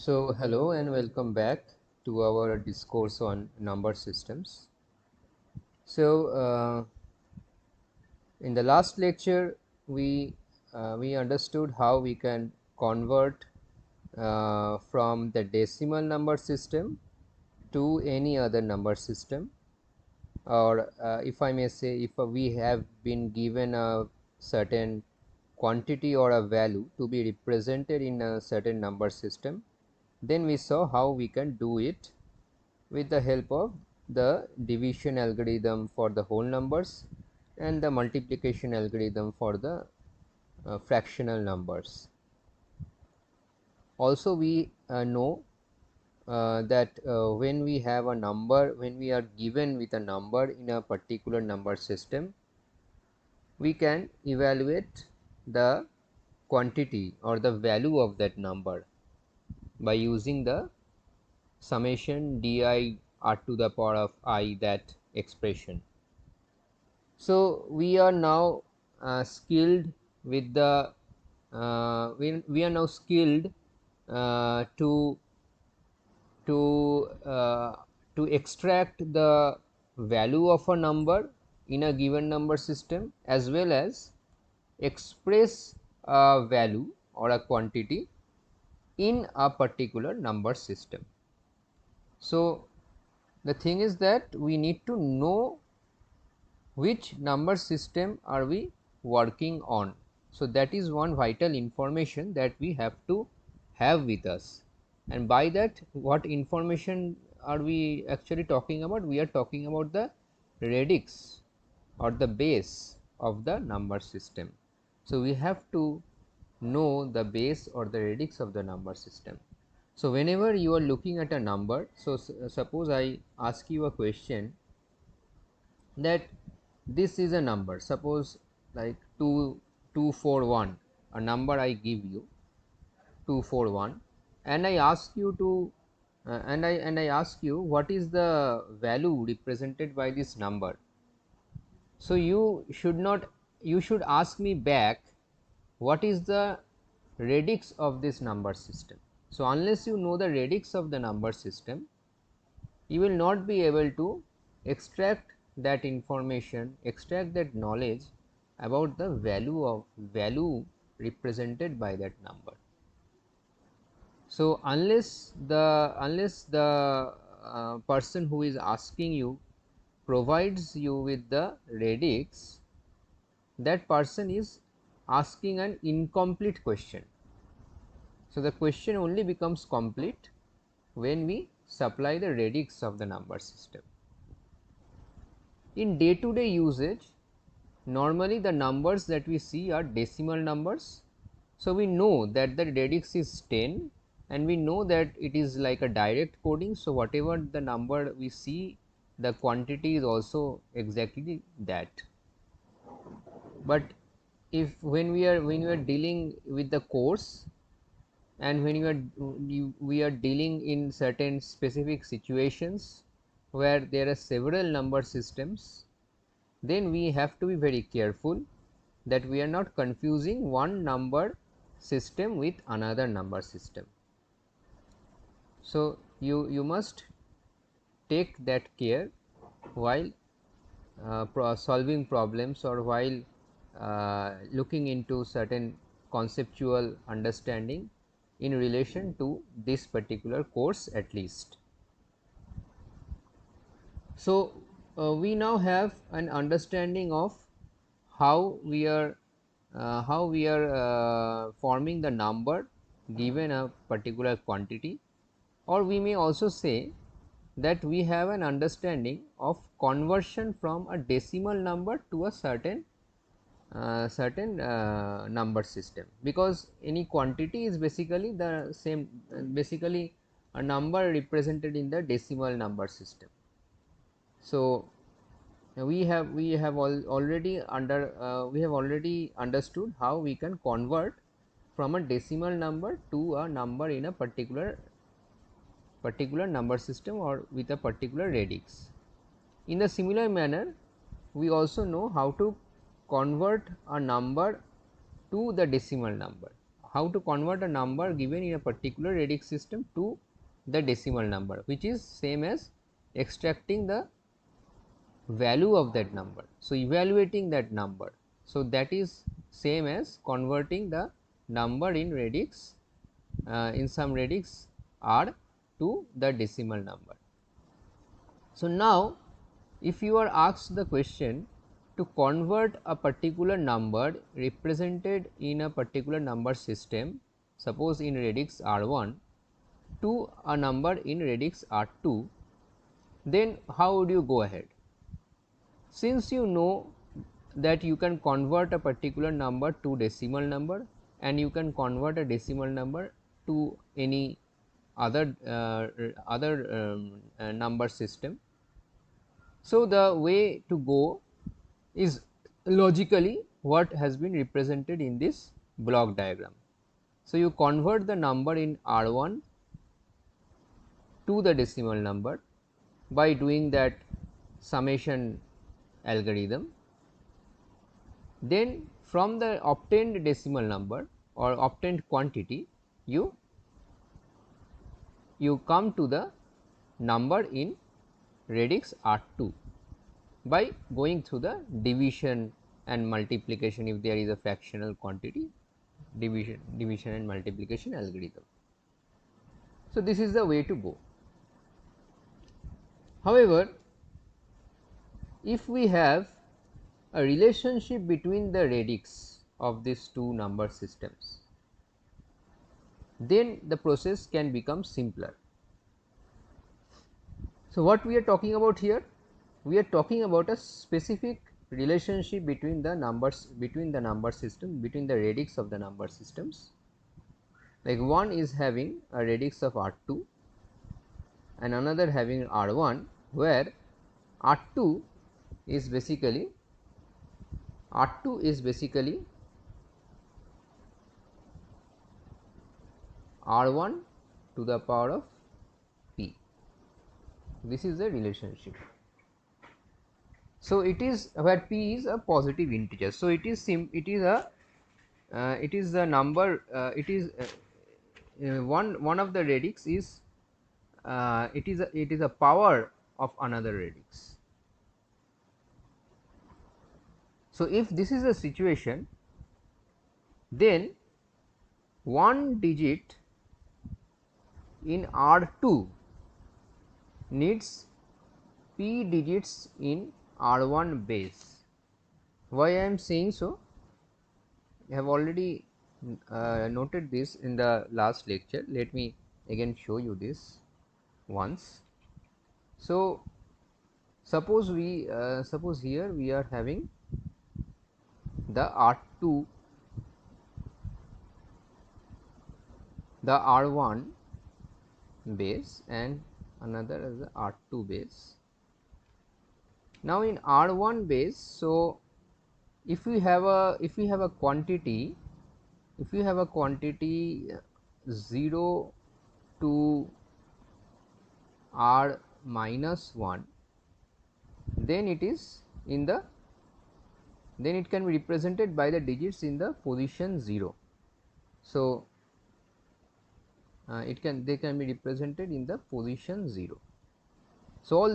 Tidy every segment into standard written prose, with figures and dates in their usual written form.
Hello and welcome back to our discourse on number systems. So, in the last lecture, we understood how we can convert from the decimal number system to any other number system, or if I may say, if we have been given a certain quantity or a value to be represented in a certain number system, then we saw how we can do it with the help of the division algorithm for the whole numbers and the multiplication algorithm for the fractional numbers. Also, we know that when we have a number, when we are given with a number in a particular number system, we can evaluate the quantity or the value of that number by using the summation di r to the power of I, that expression. So, we are now skilled with the we are now skilled to to uh, to extract the value of a number in a given number system, as well as express a value or a quantity in a particular number system. So, the thing is that we need to know which number system are we working on. So, that is one vital information that we have to have with us, and by that, what information are we actually talking about? We are talking about the radix or the base of the number system. So, we have to know the base or the radix of the number system. So, whenever you are looking at a number, so suppose I ask you a question that this is a number, suppose like 2241, a number I give you 241, and I ask you to and I ask you what is the value represented by this number. So, you should ask me back what is the radix of this number system. So, unless you know the radix of the number system, you will not be able to extract that information, extract that knowledge about the value represented by that number. So, unless the person who is asking you provides you with the radix, that person is asking an incomplete question. So, the question only becomes complete when we supply the radix of the number system. In day to day usage, normally the numbers that we see are decimal numbers. So, we know that the radix is 10 and we know that it is like a direct coding. So, whatever the number we see, the quantity is also exactly that. But if when we are dealing with the course, and when we are dealing in certain specific situations where there are several number systems, then we have to be very careful that we are not confusing one number system with another number system. So, you must take that care while solving problems, or while looking into certain conceptual understanding in relation to this particular course at least. So, we now have an understanding of how we are forming the number given a particular quantity, or we may also say that we have an understanding of conversion from a decimal number to a certain number system, because any quantity is basically the same, basically a number represented in the decimal number system. So, we have already understood how we can convert from a decimal number to a number in a particular number system or with a particular radix. In a similar manner, we also know how to convert a number to the decimal number. how to convert a number given in a particular radix system to the decimal number, which is same as extracting the value of that number. So, evaluating that number. So, that is same as converting the number in radix in some radix r to the decimal number. So, now if you are asked the question to convert a particular number represented in a particular number system, suppose in radix r1 to a number in radix r2, then how would you go ahead? Since you know that you can convert a particular number to decimal number and you can convert a decimal number to any other number system. So, the way to go is logically what has been represented in this block diagram. So, you convert the number in R1 to the decimal number by doing that summation algorithm. Then from the obtained decimal number or obtained quantity, you come to the number in radix R2 by going through the division and multiplication, if there is a fractional quantity, division and multiplication algorithm. So, this is the way to go. However, if we have a relationship between the radix of these two number systems, then the process can become simpler. So, what we are talking about here? We are talking about a specific relationship between the numbers, between the number system, between the radix of the number systems. Like one is having a radix of R2 and another having R1, where R2 is basically R1 to the power of P. This is the relationship. So, it is where P is a positive integer. So, it is the number, one of the radix is it is a power of another radix. So, if this is a situation, then one digit in R2 needs P digits in R1 base. Why I am saying so? I have already noted this in the last lecture. Let me again show you this once. So, suppose here we are having the R2, the R1 base and another as the R2 base. Now, in R1 base, so if we have a quantity, 0 to R minus 1, then it is in the, then it can be represented by the digits in the position 0. So, they can be represented in the position 0. So, all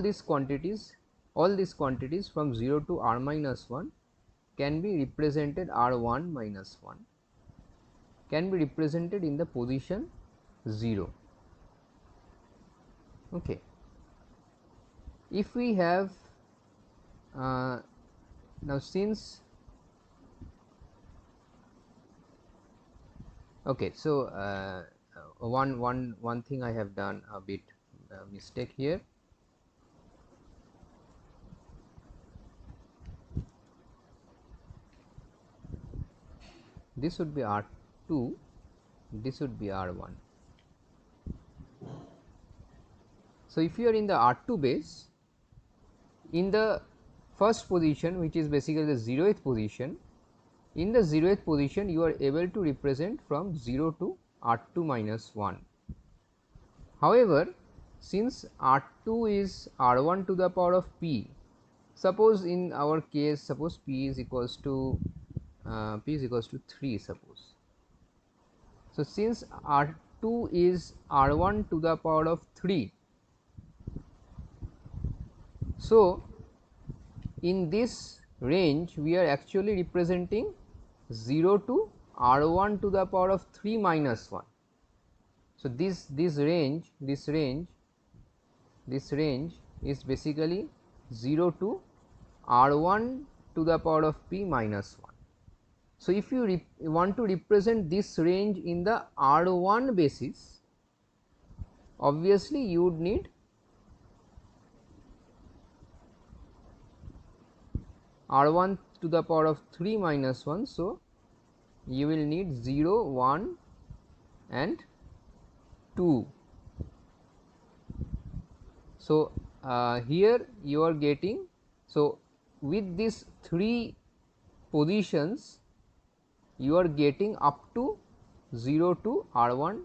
these quantities from 0 to R minus 1 can be represented, R1 minus 1 can be represented in the position 0. Okay. If we have now, since okay, so one thing I have done a bit mistake here. This would be R2, this would be R1. So, if you are in the R2 base, in the first position, which is basically the 0th position, in the 0th position you are able to represent from 0 to R2 minus 1. However, since R2 is R1 to the power of P, suppose in our case, suppose P is equals to 3, suppose. So, since R2 is R1 to the power of 3, so in this range we are actually representing 0 to R1 to the power of 3 minus 1. So, this range is basically 0 to R1 to the power of p minus 1. So, if you want to represent this range in the R1 basis, obviously you would need R1 to the power of 3 minus 1. So, you will need 0, 1 and 2. So, here you are getting, so with these 3 positions you are getting up to 0 to R1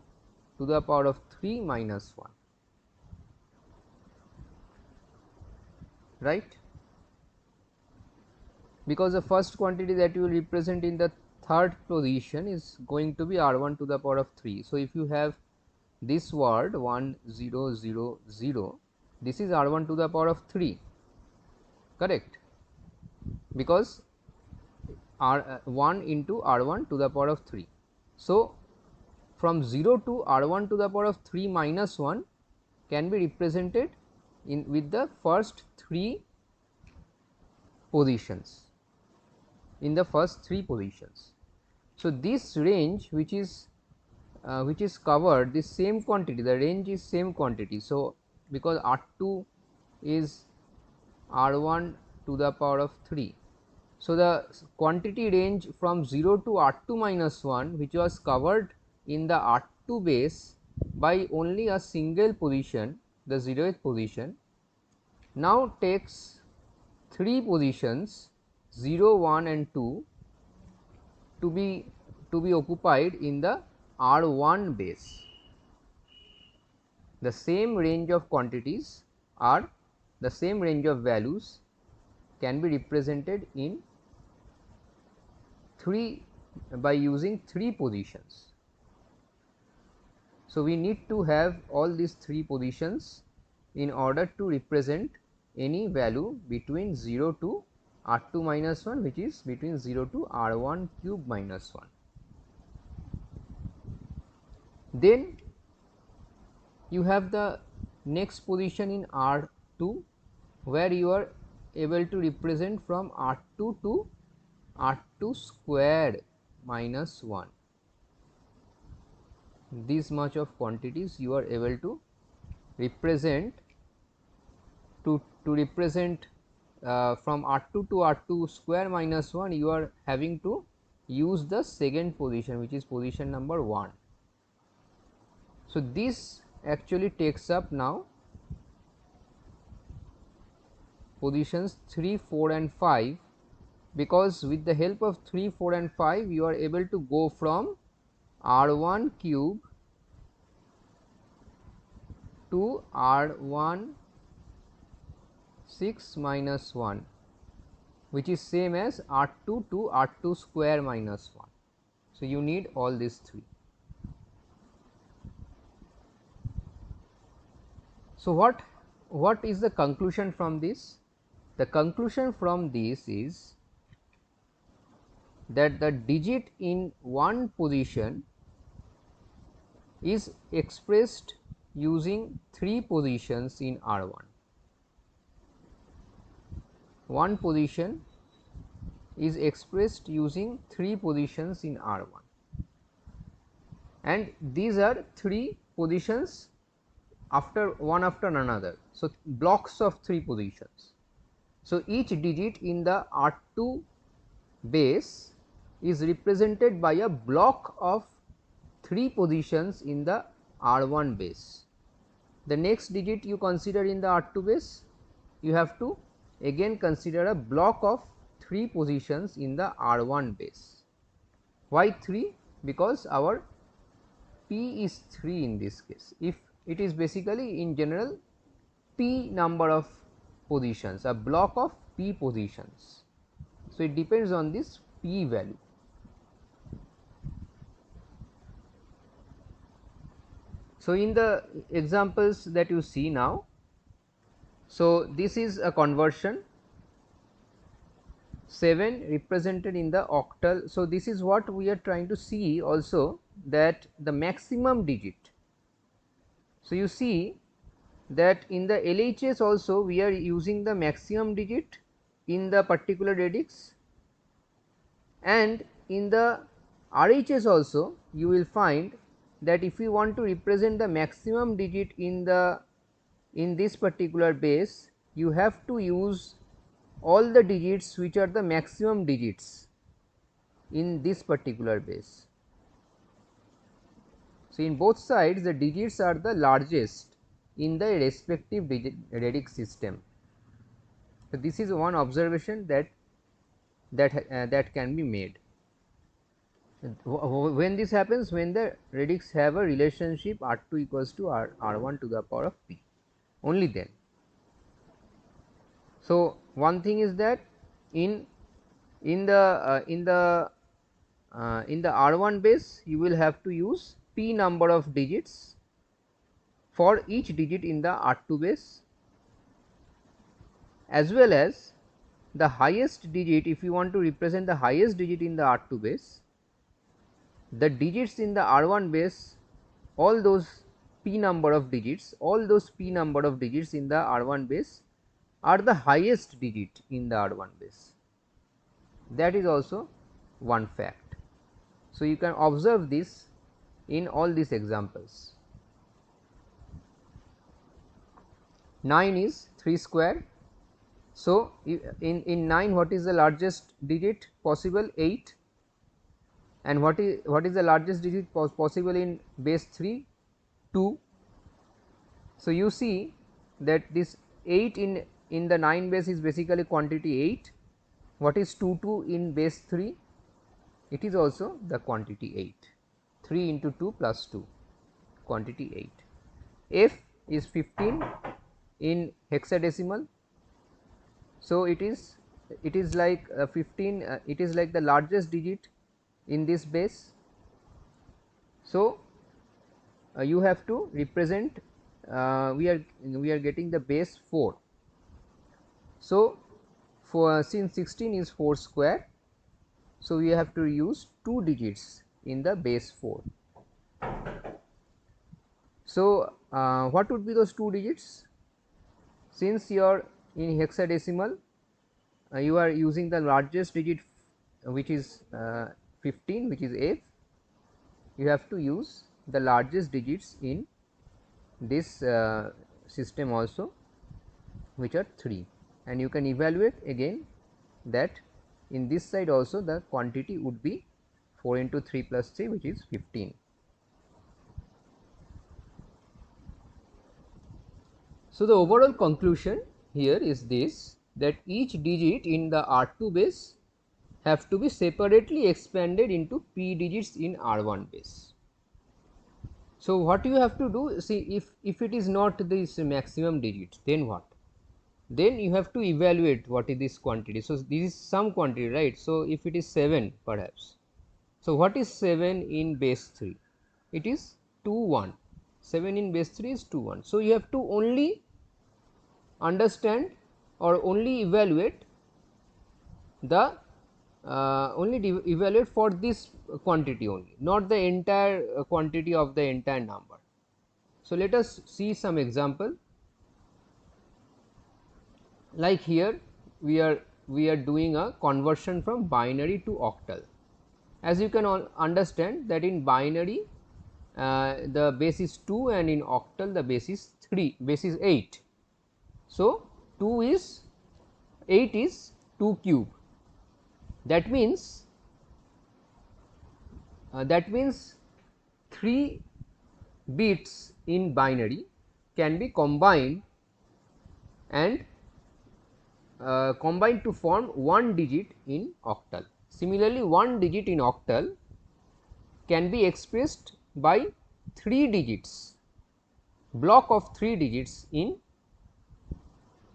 to the power of 3 minus 1, right, because the first quantity that you will represent in the third position is going to be R1 to the power of 3. So, if you have this word 1 0 0 0, this is R1 to the power of 3, correct, because 1 into R1 to the power of 3. So, from 0 to R1 to the power of 3 minus 1 can be represented in with the first 3 positions, in the first 3 positions. So, this range which is covered, this same quantity, the range is same quantity. So, because R2 is R1 to the power of 3. So, the quantity range from 0 to R2 minus 1, which was covered in the R2 base by only a single position, the 0th position, now takes 3 positions 0, 1 and 2 to be occupied in the R1 base. The same range of quantities are, the same range of values can be represented in 3 by using 3 positions. So, we need to have all these 3 positions in order to represent any value between 0 to R2 minus 1, which is between 0 to R1 cube minus 1. Then you have the next position in R2, where you are able to represent from R2 to R2 squared minus 1. This much of quantities you are able to represent, to represent from R2 to R2 square minus 1, you are having to use the second position, which is position number 1. So, this actually takes up now positions 3, 4 and 5, because with the help of 3, 4 and 5 you are able to go from R1 cube to R1 6 minus 1, which is same as R2 to R2 square minus 1. So, you need all these 3. So, what is the conclusion from this? The conclusion from this is that the digit in one position is expressed using 3 positions in R1. One position is expressed using 3 positions in R1, and these are 3 positions after one after another. So, blocks of 3 positions. So, each digit in the R2 base is represented by a block of 3 positions in the R1 base. The next digit you consider in the R2 base, you have to again consider a block of 3 positions in the R1 base. Why 3? Because our p is 3 in this case. If it is basically in general p number of positions, a block of p positions. So, it depends on this p value. So, in the examples that you see now, so this is a conversion 7 represented in the octal. So, this is what we are trying to see also, that the maximum digit. So, you see that in the LHS also we are using the maximum digit in the particular radix, and in the RHS also you will find that if you want to represent the maximum digit in this particular base, you have to use all the digits which are the maximum digits in this particular base. So, in both sides the digits are the largest in the respective radix system. So, this is one observation that can be made. When this happens, when the radix have a relationship R2 equals to R1 to the power of p, only then. So, one thing is that in the R1 base you will have to use p number of digits for each digit in the R2 base, as well as the highest digit. If you want to represent the highest digit in the R2 base, the digits in the R1 base, all those p number of digits, in the R1 base are the highest digit in the R1 base. That is also one fact. So, you can observe this in all these examples. 9 is 3 square. So, in 9 what is the largest digit possible? 8. And what is the largest digit possible in base 3? 2. So, you see that this 8 in the 9 base is basically quantity 8. What is 2 in base 3? It is also the quantity 8. 3 into 2 plus 2, quantity 8. F is 15 in hexadecimal. So, it is like 15, it is like the largest digit in this base. So, you have to represent, we are getting the base 4. So, since 16 is 4 square, so we have to use 2 digits in the base 4. So, what would be those 2 digits? Since you are in hexadecimal, you are using the largest digit, which is 15, which is F. You have to use the largest digits in this system also, which are 3, and you can evaluate again that in this side also the quantity would be 4 into 3 plus 3, which is 15. So, the overall conclusion here is this, that each digit in the R2 base have to be separately expanded into p digits in R1 base. So, what you have to do, see, if it is not this maximum digit, then what? Then you have to evaluate what is this quantity. So, this is some quantity, right. So, if it is 7 perhaps. So, what is 7 in base 3? It is 2 1. 7 in base 3 is 2 1. So, you have to only understand or only evaluate the evaluate for this quantity only, not the entire quantity of the entire number. So, let us see some example. Like here we are doing a conversion from binary to octal. As you can all understand that in binary the base is 2 and in octal the base is 3, base is 8. So, 8 is 2 cube. That means 3 bits in binary can be combined and combined to form 1 digit in octal. Similarly, 1 digit in octal can be expressed by 3 digits, block of 3 digits in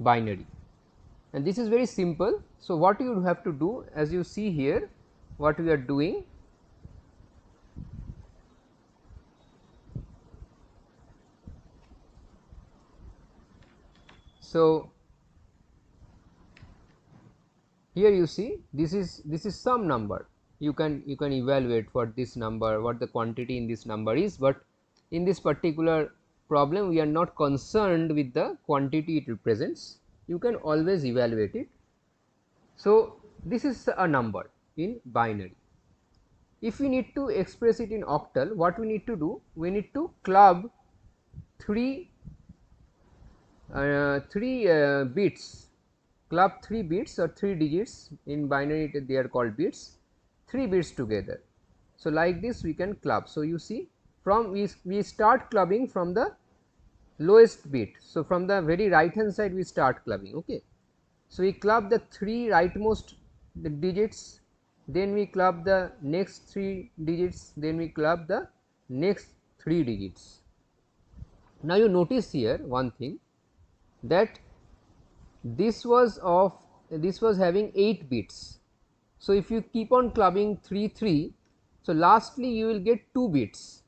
binary, and this is very simple. So, what you have to do, as you see here, what we are doing, So here you see this is some number. You can evaluate what this number, what the quantity in this number is, but in this particular problem we are not concerned with the quantity it represents. You can always evaluate it. So this is a number in binary. If we need to express it in octal, what we need to do? We need to club three bits, club 3 bits or 3 digits. In binary they are called bits, 3 bits together. So like this we can club. So you see, from we start clubbing from the lowest bit. So from the very right hand side we start clubbing. Okay. So we club the 3 rightmost digits, then we club the next 3 digits, then we club the next 3 digits. Now you notice here one thing, that this was having 8 bits. So if you keep on clubbing 3 3, so lastly you will get 2 bits,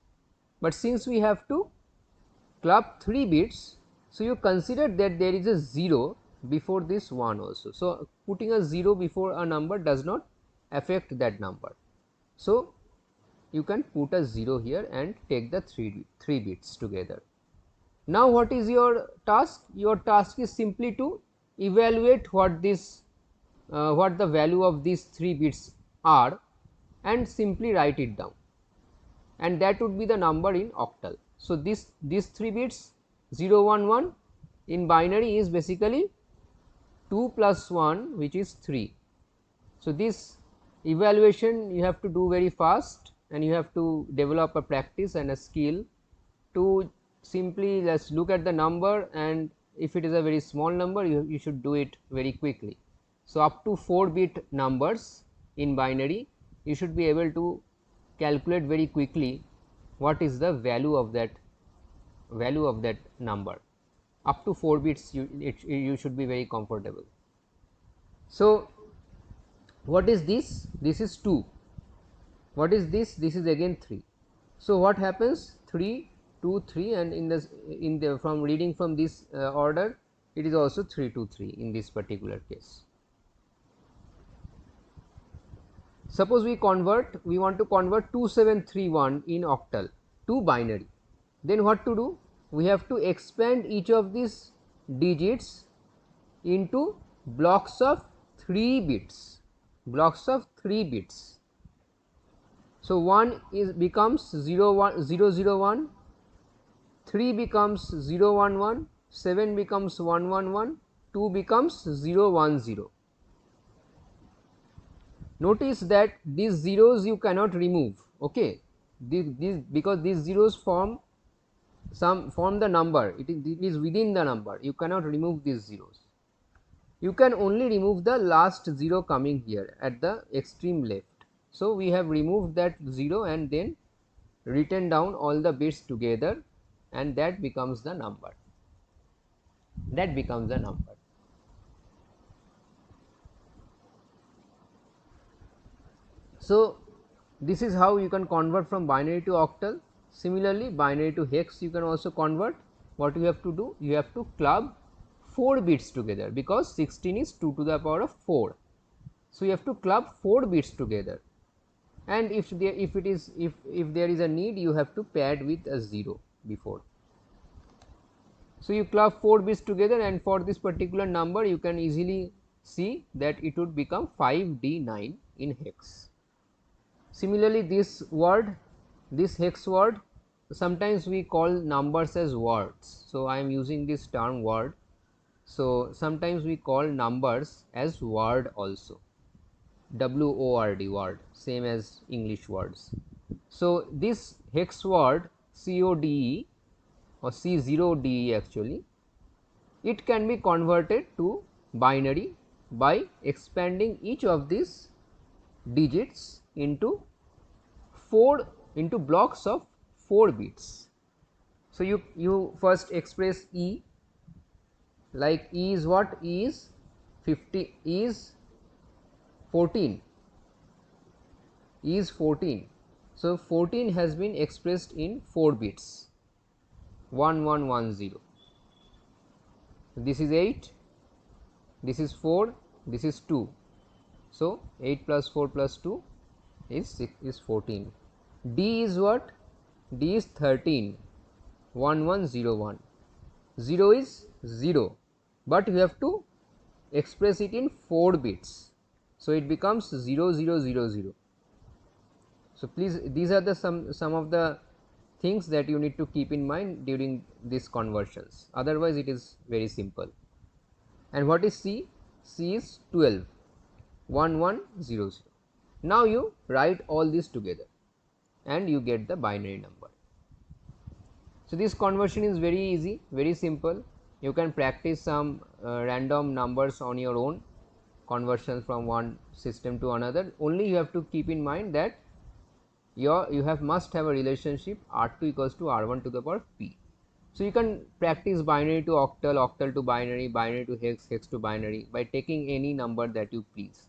but since we have to club 3 bits, so you consider that there is a 0 before this 1 also. So putting a 0 before a number does not affect that number. So you can put a 0 here and take the 3 bits together. Now what is your task? Your task is simply to evaluate what this what the value of these 3 bits are, and simply write it down, and that would be the number in octal. So these 3 bits 0 1 1 in binary is basically 2 plus 1, which is 3. So this evaluation you have to do very fast, and you have to develop a practice and a skill to simply let's look at the number, and if it is a very small number you should do it very quickly. So up to 4 bit numbers in binary you should be able to calculate very quickly what is the value of that number. Up to 4 bits you should be very comfortable. So what is this? This is 2. What is this? This is again 3. So what happens? 3 2 3, and in the from reading from this order it is also 3 2 3 in this particular case. Suppose we want to convert 2731 in octal to binary. Then what to do? We have to expand each of these digits into blocks of 3 bits. So 1 becomes 001, 3 becomes 011, 7 becomes 111, 2 becomes 010. Notice that these zeros you cannot remove. Okay, because these zeros form the number. It is within the number. You cannot remove these zeros. You can only remove the last 0 coming here at the extreme left. So we have removed that 0 and then written down all the bits together, and that becomes the number. So this is how you can convert from binary to octal. Similarly, binary to hex you can also convert. What you have to do? You have to club 4 bits together, because 16 is 2 to the power of 4. So you have to club 4 bits together, and if there is a need, you have to pad with a 0 before. So you club 4 bits together, and for this particular number you can easily see that it would become 5D9 in hex. Similarly, this hex word, sometimes we call numbers as words. So I am using this term word. So sometimes we call numbers as word also. WORD, word, same as English words. So this hex word CODE or C0DE actually, it can be converted to binary by expanding each of these digits into blocks of 4 bits. So you first express E, like E is what? E is 50, E is 14, E is 14. So 14 has been expressed in 4 bits, 1110. this is 8, this is 4, this is 2. So 8 plus 4 plus 2 is 14. D is what? D is 13, 1101. 0 is 0, but you have to express it in 4 bits. So it becomes 0000. So please, these are the some of the things that you need to keep in mind during these conversions. Otherwise, it is very simple. And what is C? C is 12, 1100. Now you write all this together and you get the binary number. So this conversion is very easy, very simple. You can practice some random numbers on your own, conversions from one system to another. Only you have to keep in mind that you must have a relationship R2 equals to R1 to the power P. So you can practice binary to octal, octal to binary, binary to hex, hex to binary by taking any number that you please.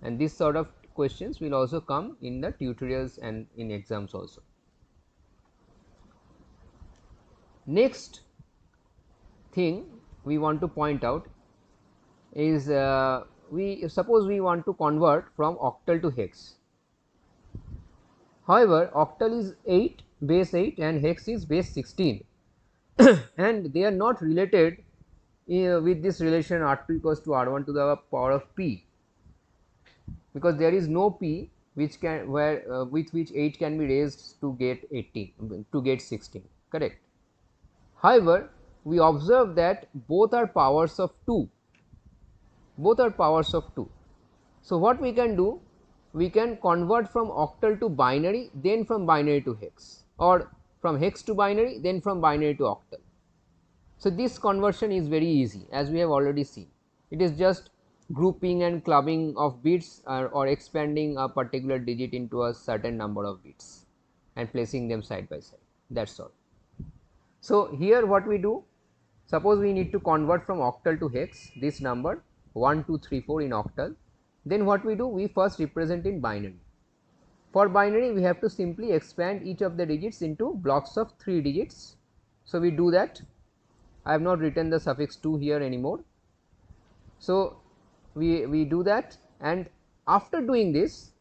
And this sort of questions will also come in the tutorials and in exams also. Next thing we want to point out is suppose we want to convert from octal to hex. However, octal is 8, base 8 and hex is base 16 and they are not related with this relation R2 equals to R1 to the power of P, because there is no P which can with which 8 can be raised to get 18 to get 16, correct. However, we observe that both are powers of 2, both are powers of 2. So what we can do, we can convert from octal to binary, then from binary to hex, or from hex to binary, then from binary to octal. So this conversion is very easy, as we have already seen. It is just grouping and clubbing of bits or expanding a particular digit into a certain number of bits and placing them side by side, that is all. So here what we do, suppose we need to convert from octal to hex this number 1, 2, 3, 4 in octal, then what we do, we first represent in binary. For binary, we have to simply expand each of the digits into blocks of 3 digits. So we do that. I have not written the suffix 2 here anymore. So we do that, and after doing this,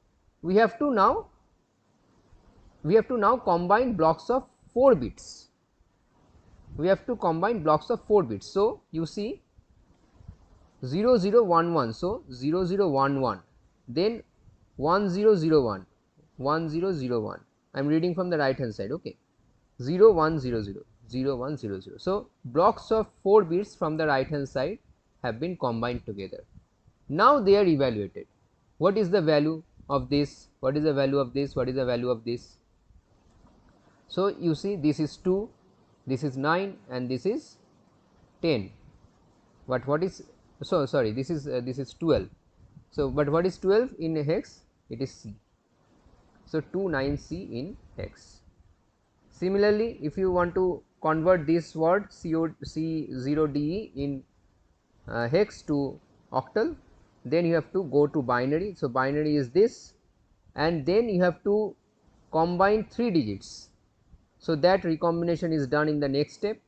we have to now combine blocks of 4 bits. We have to combine blocks of 4 bits. So you see 0011, so 0011, then 1001, 1001. I am reading from the right hand side, okay. 0100, 0100. So blocks of 4 bits from the right hand side have been combined together. Now they are evaluated. What is the value of this? What is the value of this? What is the value of this? So you see, this is 2, this is 9, and this is 10. But what is, so sorry, this is 12. So but what is 12 in a hex? It is C. So 29C in hex. Similarly, if you want to convert this word C0DE in hex to octal, then you have to go to binary. So binary is this, and then you have to combine 3 digits. So that recombination is done in the next step,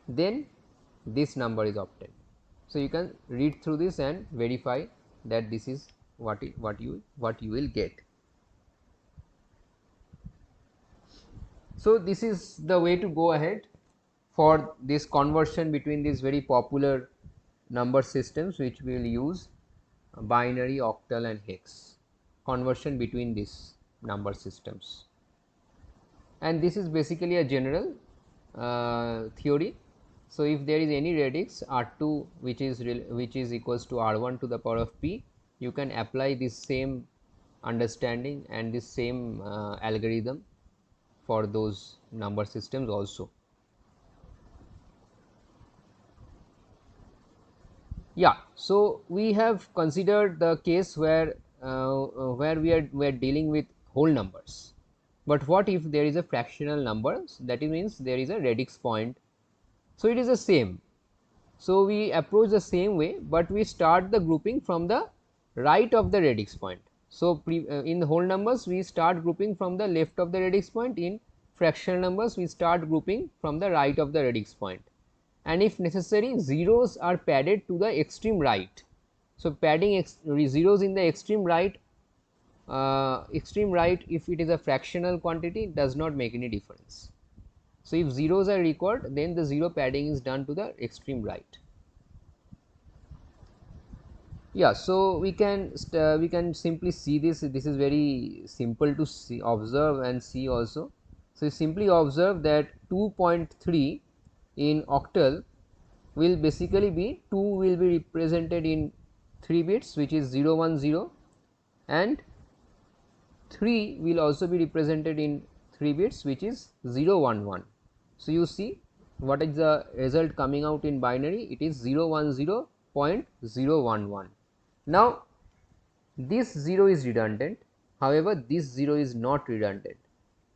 then this number is obtained. So you can read through this and verify that this is what you will get. So this is the way to go ahead for this conversion between these very popular number systems which we will use, binary, octal and hex, conversion between these number systems. And this is basically a general theory. So if there is any radix R2 which is equals to R1 to the power of P, you can apply this same understanding and this same algorithm for those number systems also. Yeah, so we have considered the case where we are dealing with whole numbers. But what if there is a fractional number? That means there is a radix point. So it is the same. So we approach the same way, but we start the grouping from the right of the radix point. So in the whole numbers, we start grouping from the left of the radix point. In fractional numbers, we start grouping from the right of the radix point. and if necessary zeros are padded to the extreme right. So, padding zeros in the extreme right if it is a fractional quantity does not make any difference. So, if zeros are required, then the zero padding is done to the extreme right. Yeah, so we can simply see this. This is very simple to see, observe and see also. So, simply observe that 2.3 in octal will basically be 2 will be represented in 3 bits, which is 0 1 0, and 3 will also be represented in 3 bits, which is 0 1 1. So, you see what is the result coming out in binary? It is 010.011. Now, this 0 is redundant, however, this 0 is not redundant.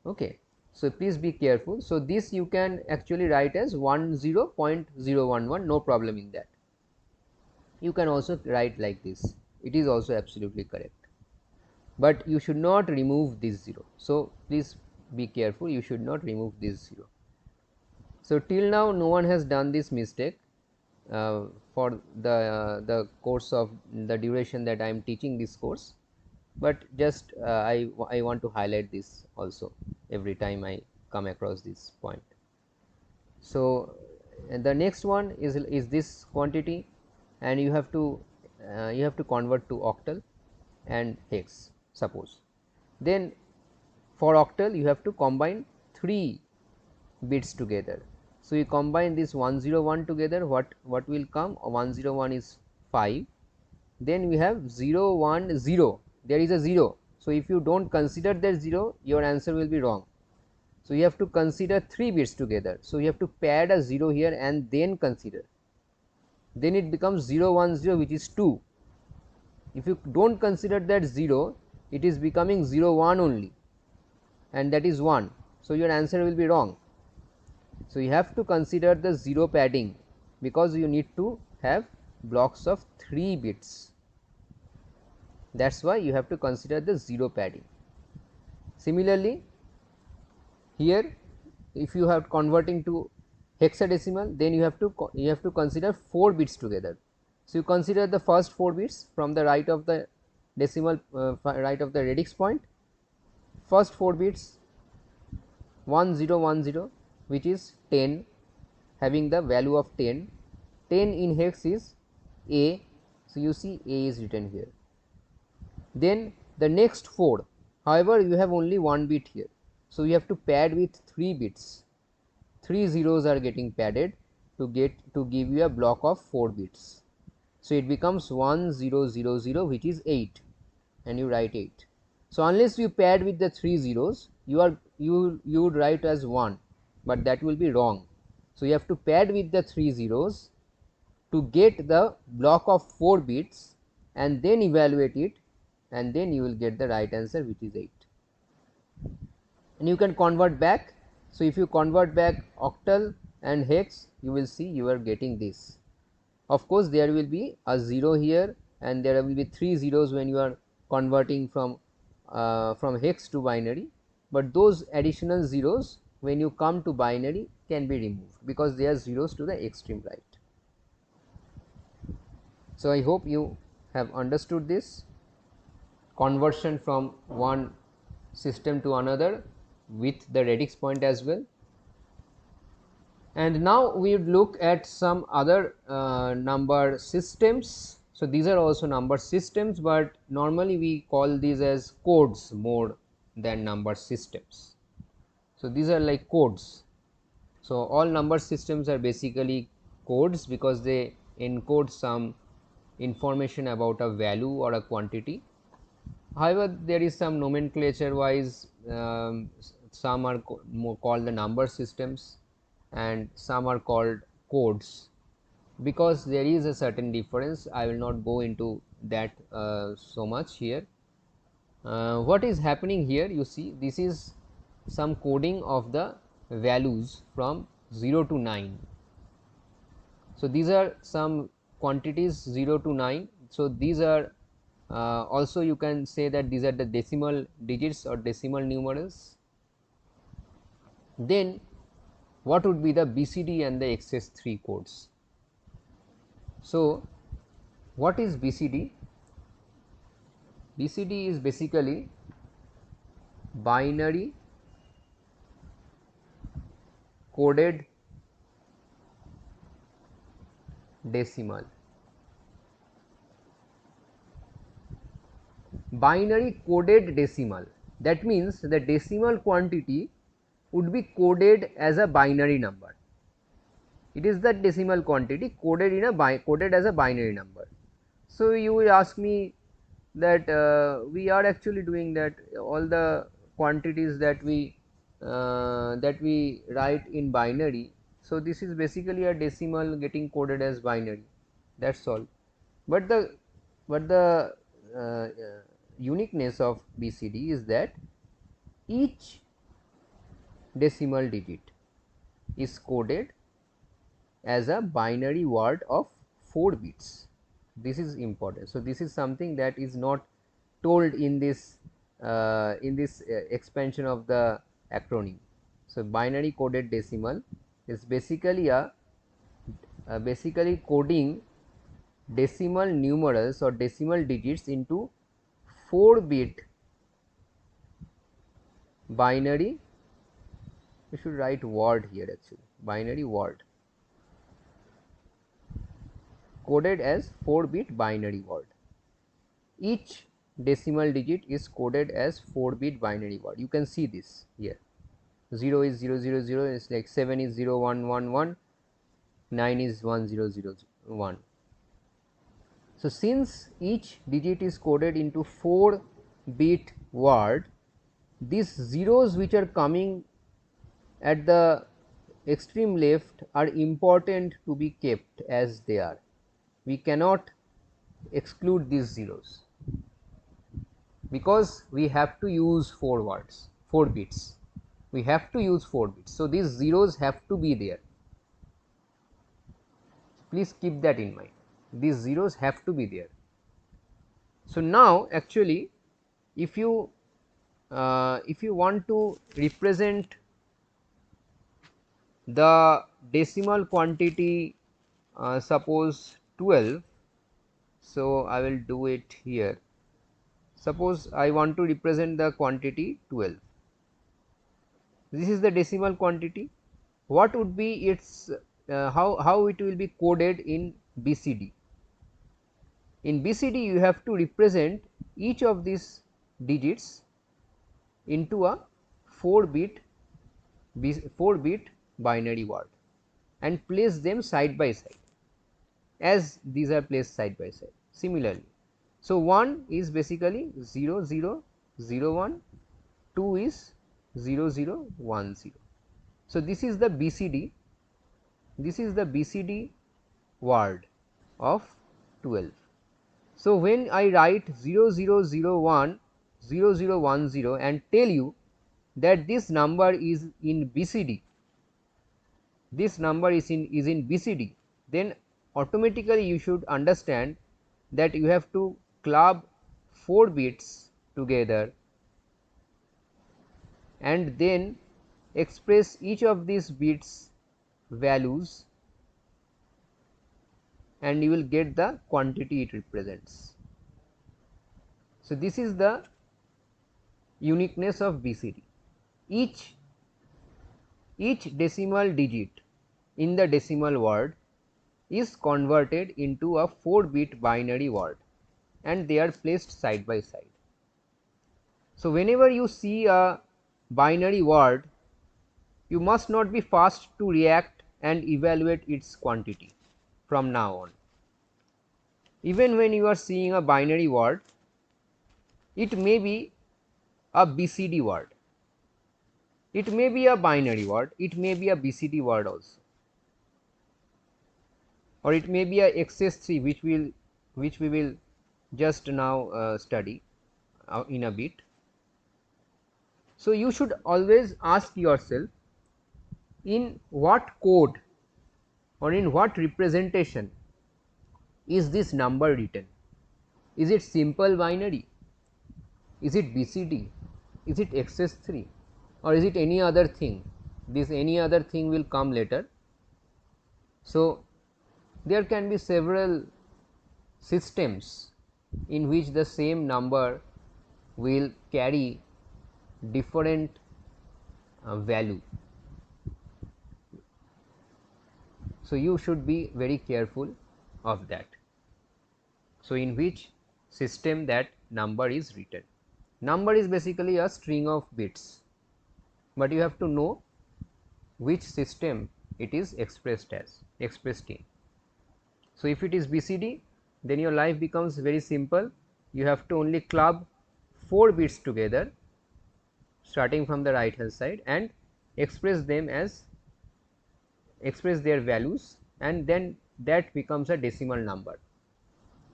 Okay. So, please be careful. So, this you can actually write as 10.011, no problem in that. You can also write like this, it is also absolutely correct, but you should not remove this 0. So, please be careful, you should not remove this 0. So, till now no one has done this mistake for the course of the duration that I am teaching this course, but just I want to highlight this also every time I come across this point. So, the next one is this quantity, and you have to convert to octal and hex, suppose. Then for octal you have to combine 3 bits together. So, you combine this 101 together, what will come? 101 is 5, then we have 0 1 0, there is a 0. So, if you do not consider that 0, your answer will be wrong. So, you have to consider 3 bits together. So, you have to pad a 0 here and then consider, then it becomes 0 1 0, which is 2. If you do not consider that 0, it is becoming 0 1 only, and that is 1. So, your answer will be wrong. So, you have to consider the 0 padding, because you need to have blocks of 3 bits. That is why you have to consider the 0 padding. Similarly, here if you have converting to hexadecimal, then you have to consider 4 bits together. So, you consider the first 4 bits from the right of the decimal, right of the radix point. First 4 bits 1010, which is 10, having the value of 10. 10 in hex is A. So, you see A is written here. Then the next 4, however, you have only 1 bit here. So, you have to pad with 3 bits. 3 zeros are getting padded to give you a block of 4 bits. So, it becomes 1000, which is 8, and you write 8. So, unless you pad with the 3 zeros, you would write as 1, but that will be wrong. So, you have to pad with the 3 zeros to get the block of 4 bits and then evaluate it, and then you will get the right answer, which is 8. And you can convert back. So, if you convert back octal and hex, you will see you are getting this. Of course, there will be a 0 here, and there will be 3 zeros when you are converting from hex to binary, but those additional zeros when you come to binary can be removed, because they are zeros to the extreme right. So, I hope you have understood this conversion from one system to another with the radix point as well. And now we would look at some other number systems. So, these are also number systems, but normally we call these as codes more than number systems. So, these are like codes. So, all number systems are basically codes, because they encode some information about a value or a quantity. However, there is some nomenclature wise, some are called the number systems and some are called codes, because there is a certain difference. I will not go into that so much here. What is happening here? You see, this is some coding of the values from 0 to 9. So, these are some quantities 0 to 9. So, these are also you can say that these are the decimal digits or decimal numerals. Then what would be the BCD and the XS3 codes. So, what is BCD? BCD is basically binary coded decimal. Binary coded decimal, that means the decimal quantity would be coded as a binary number. It is the decimal quantity coded in a coded as a binary number. So, you will ask me that we are actually doing that, all the quantities that we write in binary. So, this is basically a decimal getting coded as binary, that is all. But the uniqueness of BCD is that each decimal digit is coded as a binary word of 4 bits. This is important. So, this is something that is not told in this expansion of the acronym. So, binary coded decimal is basically basically coding decimal numerals or decimal digits into 4 bit binary. We should write word here, actually binary word coded as 4 bit binary word. Each decimal digit is coded as 4 bit binary word. You can see this here. 0 is 000, is like 7 is 0111, 9 is 1001. So, since each digit is coded into 4 bit word, these zeros which are coming at the extreme left are important to be kept as they are. We cannot exclude these zeros, because we have to use 4 words, 4 bits. We have to use 4 bits. So, these zeros have to be there. Please keep that in mind. These zeros have to be there. So, now actually if you want to represent the decimal quantity, suppose 12. So, I will do it here. Suppose I want to represent the quantity 12. This is the decimal quantity. What would be its how it will be coded in BCD? In BCD, you have to represent each of these digits into a 4 bit binary word and place them side by side, as these are placed side by side. Similarly, so 1 is basically 0001, 2 is 0010. So, this is the BCD. This is the BCD word of 12. So, when I write 0001, 0010 and tell you that this number is in BCD, this number is in BCD, then automatically you should understand that you have to club 4 bits together and then express each of these bits values, and you will get the quantity it represents. So, this is the uniqueness of BCD. Each decimal digit in the decimal word is converted into a 4 bit binary word and they are placed side by side. So, whenever you see a binary word, you must not be fast to react and evaluate its quantity from now on. Even when you are seeing a binary word, it may be a BCD word, it may be a binary word, it may be a BCD word also, or it may be a XS3 which we will just now study in a bit. So, you should always ask yourself, in what code or in what representation is this number written? Is it simple binary? Is it BCD? Is it XS3 or is it any other thing? this any other thing will come later. So, there can be several systems in which the same number will carry different value. So, you should be very careful of that. So, in which system that number is written. Number is basically a string of bits, but you have to know which system it is expressed in. So, if it is BCD, then your life becomes very simple. You have to only club 4 bits together starting from the right hand side and express their values, and then that becomes a decimal number,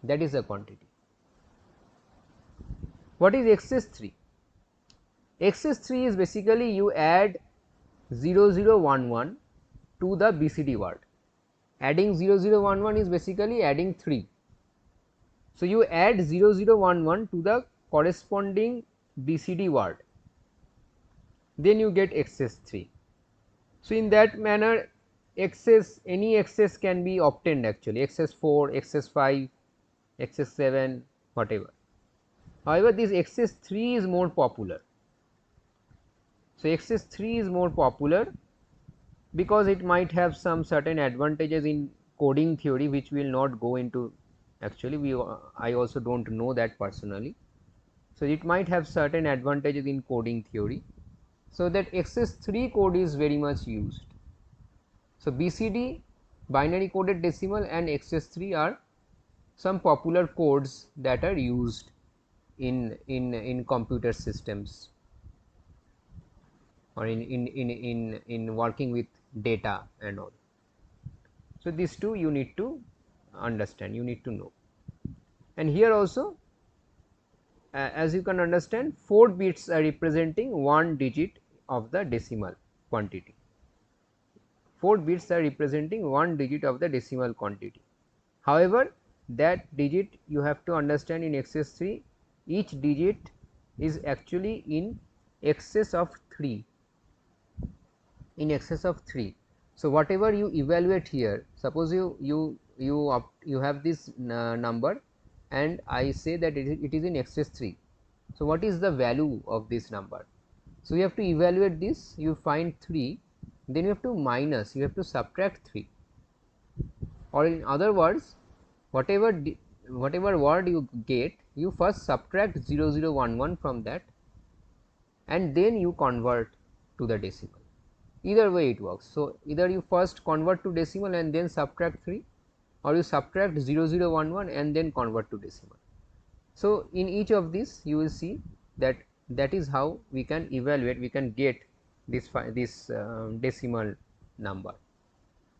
that is a quantity. What is excess 3? Excess 3 is basically you add 0011 to the BCD word. Adding 0011 is basically adding 3. So, you add 0011 to the corresponding BCD word, then you get excess 3. So, in that manner any excess can be obtained actually, excess 4, excess 5, excess 7, whatever. However, this excess 3 is more popular. So, excess 3 is more popular because it might have some certain advantages in coding theory, which we will not go into actually. I also do not know that personally. So, it might have certain advantages in coding theory. So, that excess 3 code is very much used. So, BCD, binary coded decimal, and excess 3 are some popular codes that are used in computer systems or in working with data and all. So, these two you need to understand, you need to know. And here also, as you can understand, 4 bits are representing 1 digit of the decimal quantity. 4 bits are representing 1 digit of the decimal quantity. However, that digit you have to understand in excess 3, each digit is actually in excess of 3, in excess of 3. So, whatever you evaluate here, suppose you have this number and I say that it is in excess 3. So, what is the value of this number? So, you have to evaluate this, you find 3, then you have to minus, you have to subtract 3, or in other words, whatever word you get, you first subtract 0011 from that and then you convert to the decimal. Either way it works. So, either you first convert to decimal and then subtract 3, or you subtract 0011 and then convert to decimal. So, in each of these you will see that that is how we can evaluate, we can get this decimal number.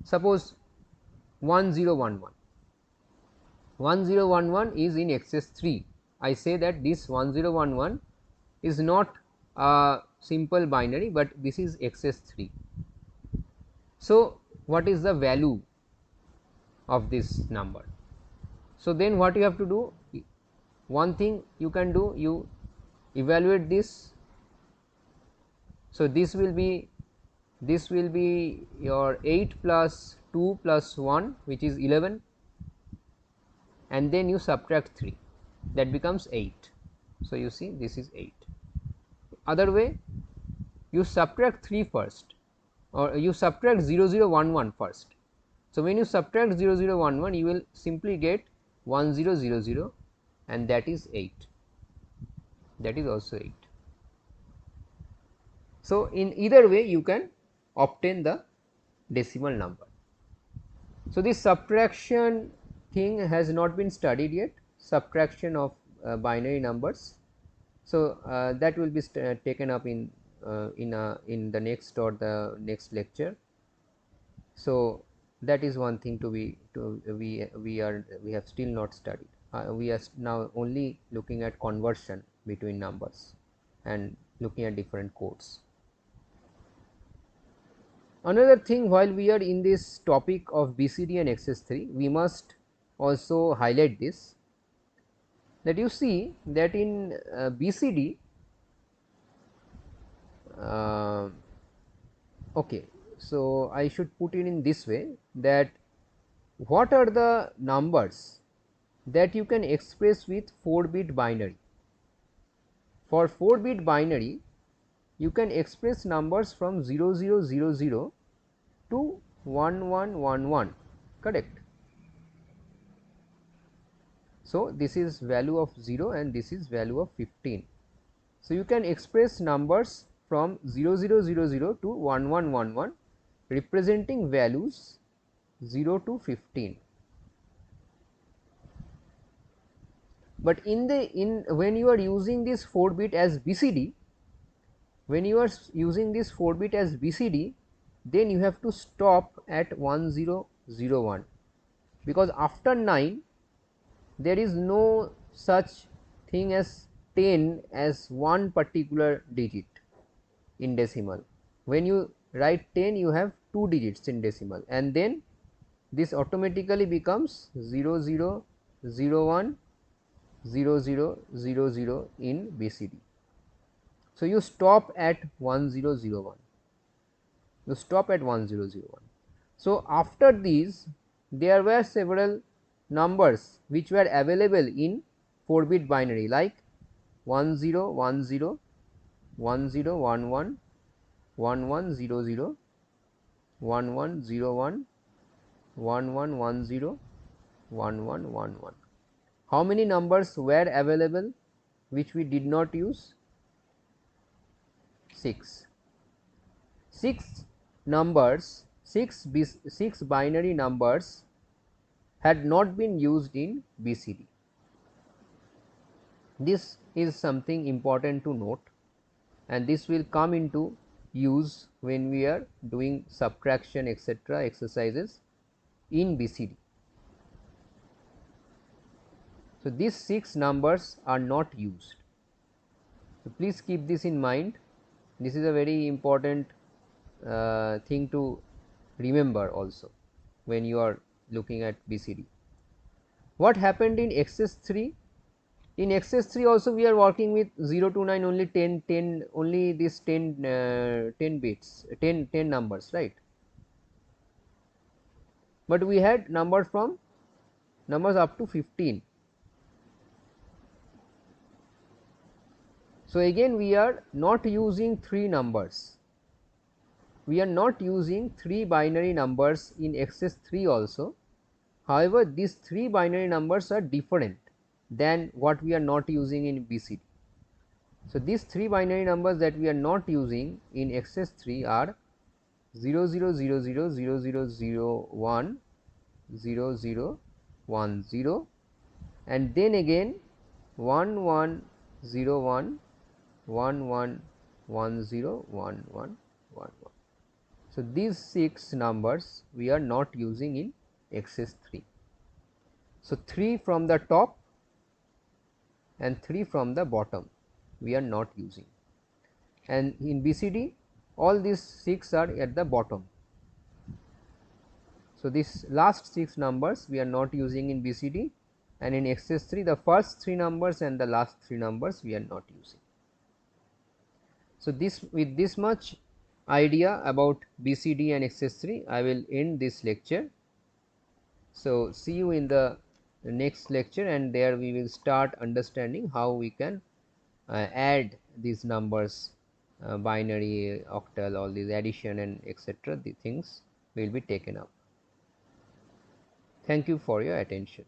Suppose 1011, 1011 is in excess 3. I say that this 1011 is not a simple binary, but this is excess 3. So, what is the value of this number? So, then what you have to do, one thing you can do, you evaluate this. So, this will be your 8 plus 2 plus 1, which is 11, and then you subtract 3, that becomes 8. So, you see this is 8. Other way, you subtract 3 first, or you subtract 0011 first. So, when you subtract 0011, you will simply get 1000, and that is 8, that is also 8. So, in either way you can obtain the decimal number. So, this subtraction thing has not been studied yet, subtraction of binary numbers. So, that will be taken up in the next or the next lecture. So, that is one thing we have still not studied. We are now only looking at conversion between numbers and looking at different codes. Another thing, while we are in this topic of BCD and excess 3, we must also highlight this, that you see that in BCD, Okay, so I should put it in this way, that what are the numbers that you can express with 4-bit binary. For 4-bit binary, you can express numbers from 0000 to 1111, correct. So this is value of 0 and this is value of 15. So you can express numbers from 0000 to 1111 representing values 0 to 15. But when you are using this 4-bit as BCD, when you are using this 4-bit as BCD, then you have to stop at 1001, because after 9 there is no such thing as 10 as one particular digit in decimal. When you write 10, you have 2 digits in decimal, and then this automatically becomes 0001 0000 in BCD. So you stop at 1001. You stop at 1001. So after these, there were several numbers which were available in 4-bit binary, like 1010, 1011, 1100, 1101, 1110, 1111. How many numbers were available which we did not use? 6. 6 numbers, 6 binary numbers had not been used in BCD. This is something important to note, and this will come into use when we are doing subtraction etc. exercises in BCD. So these 6 numbers are not used. So please keep this in mind. This is a very important thing to remember also when you are looking at BCD. What happened in XS3? In XS3 also we are working with 0 to 9, only 10, only this 10 bits, 10 numbers, right? But we had numbers up to 15. So again we are not using 3 numbers. We are not using 3 binary numbers in XS3 also. However, these 3 binary numbers are different than what we are not using in BCD. So these 3 binary numbers that we are not using in XS3 are 00000001 0010, and then again 1101 1110 1111. So these 6 numbers we are not using in XS3. So 3 from the top and 3 from the bottom we are not using, and in BCD all these 6 are at the bottom. So this last 6 numbers we are not using in BCD, and in XS3 the first 3 numbers and the last 3 numbers we are not using. So this, with this much idea about BCD and XS3, I will end this lecture. So see you in the next lecture, and there we will start understanding how we can add these numbers, binary, octal, all these addition and etc. The things will be taken up. Thank you for your attention.